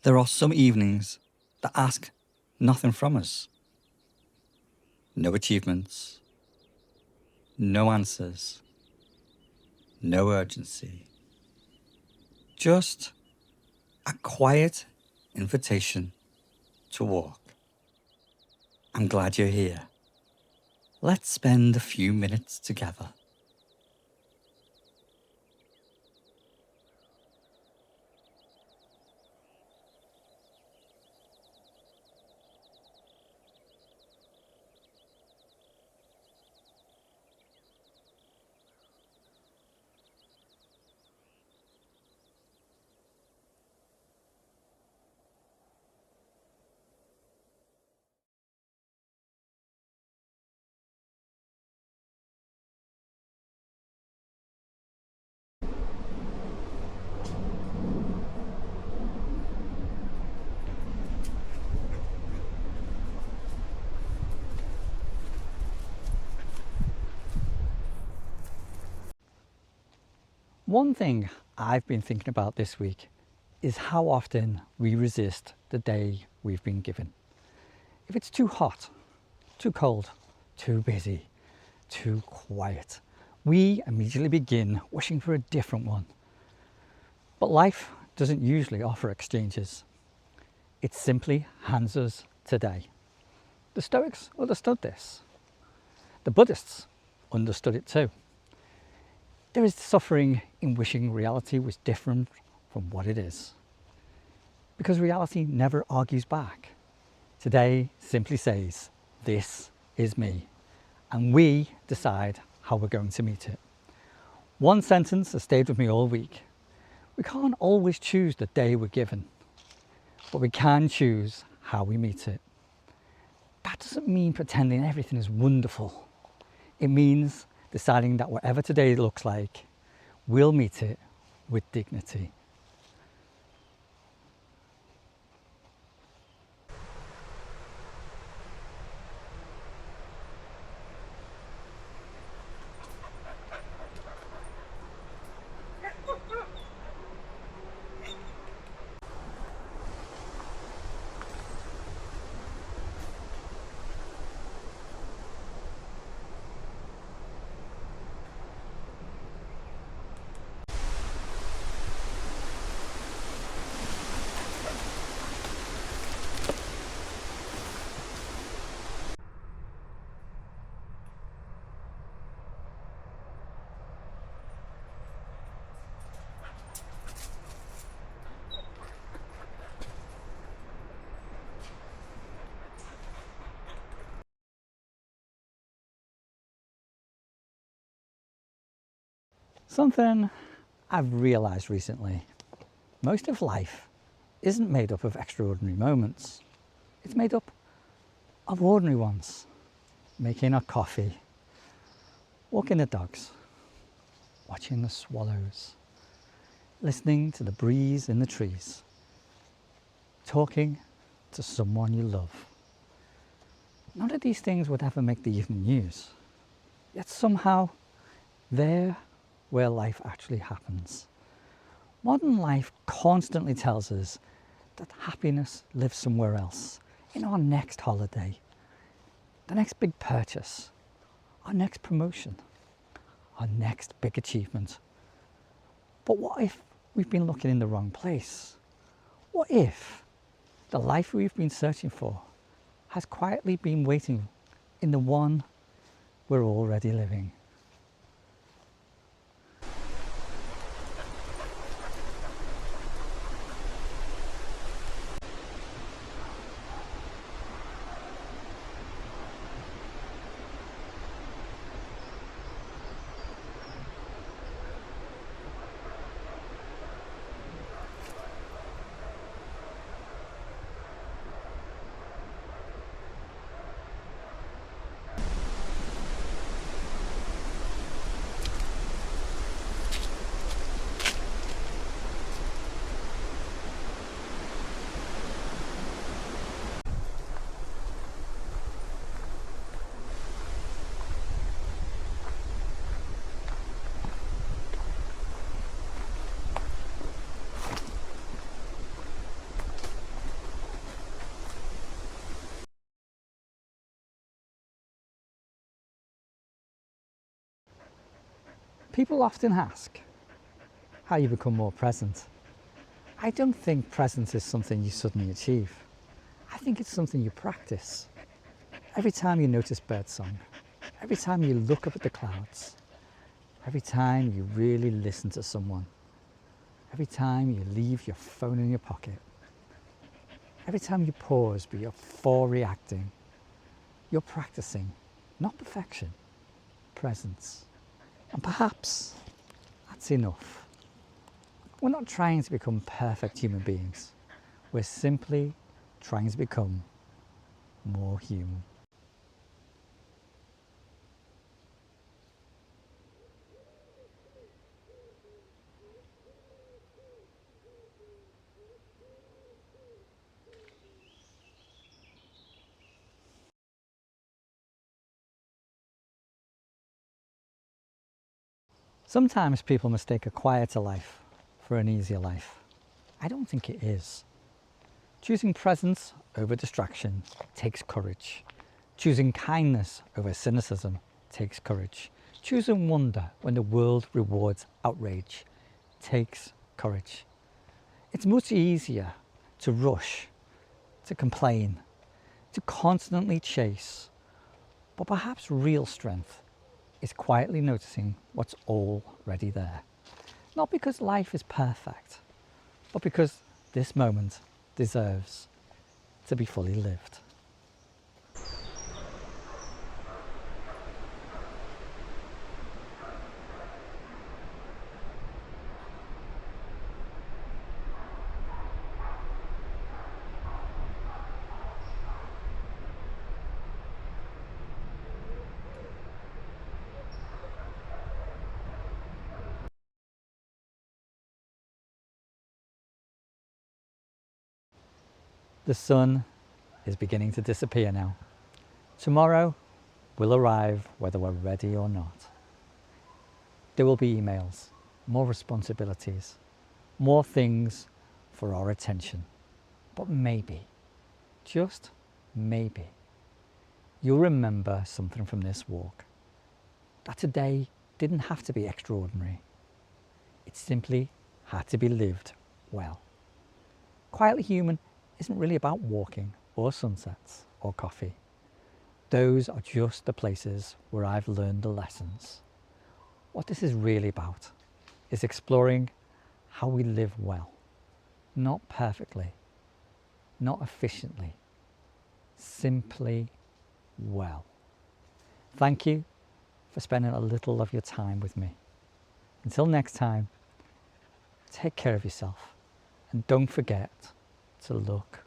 There are some evenings that ask nothing from us. No achievements, no answers, no urgency. Just a quiet invitation to walk. I'm glad you're here. Let's spend a few minutes together. One thing I've been thinking about this week is how often we resist the day we've been given. If it's too hot, too cold, too busy, too quiet, we immediately begin wishing for a different one. But life doesn't usually offer exchanges. It simply hands us today. The Stoics understood this. The Buddhists understood it too. There is suffering in wishing reality was different from what it is. Because reality never argues back. Today simply says, this is me. And we decide how we're going to meet it. One sentence has stayed with me all week. We can't always choose the day we're given, but we can choose how we meet it. That doesn't mean pretending everything is wonderful. It means deciding that whatever today looks like, we'll meet it with dignity. Something I've realised recently, most of life isn't made up of extraordinary moments. It's made up of ordinary ones. Making a coffee, walking the dogs, watching the swallows, listening to the breeze in the trees, talking to someone you love. None of these things would ever make the evening news, yet somehow they're where life actually happens. Modern life constantly tells us that happiness lives somewhere else, in our next holiday, the next big purchase, our next promotion, our next big achievement. But what if we've been looking in the wrong place? What if the life we've been searching for has quietly been waiting in the one we're already living? People often ask how you become more present. I don't think presence is something you suddenly achieve. I think it's something you practice. Every time you notice birdsong, every time you look up at the clouds, every time you really listen to someone, every time you leave your phone in your pocket, every time you pause before reacting, you're practicing, not perfection, presence. And perhaps that's enough. We're not trying to become perfect human beings. We're simply trying to become more human. Sometimes people mistake a quieter life for an easier life. I don't think it is. Choosing presence over distraction takes courage. Choosing kindness over cynicism takes courage. Choosing wonder when the world rewards outrage takes courage. It's much easier to rush, to complain, to constantly chase, but perhaps real strength is quietly noticing what's already there. Not because life is perfect, but because this moment deserves to be fully lived. The sun is beginning to disappear now. Tomorrow will arrive whether we're ready or not. There will be emails, more responsibilities, more things for our attention. But maybe, just maybe, you'll remember something from this walk. That today didn't have to be extraordinary. It simply had to be lived well. Quietly Human isn't really about walking or sunsets or coffee. Those are just the places where I've learned the lessons. What this is really about is exploring how we live well, not perfectly, not efficiently, simply well. Thank you for spending a little of your time with me. Until next time, take care of yourself and don't forget to look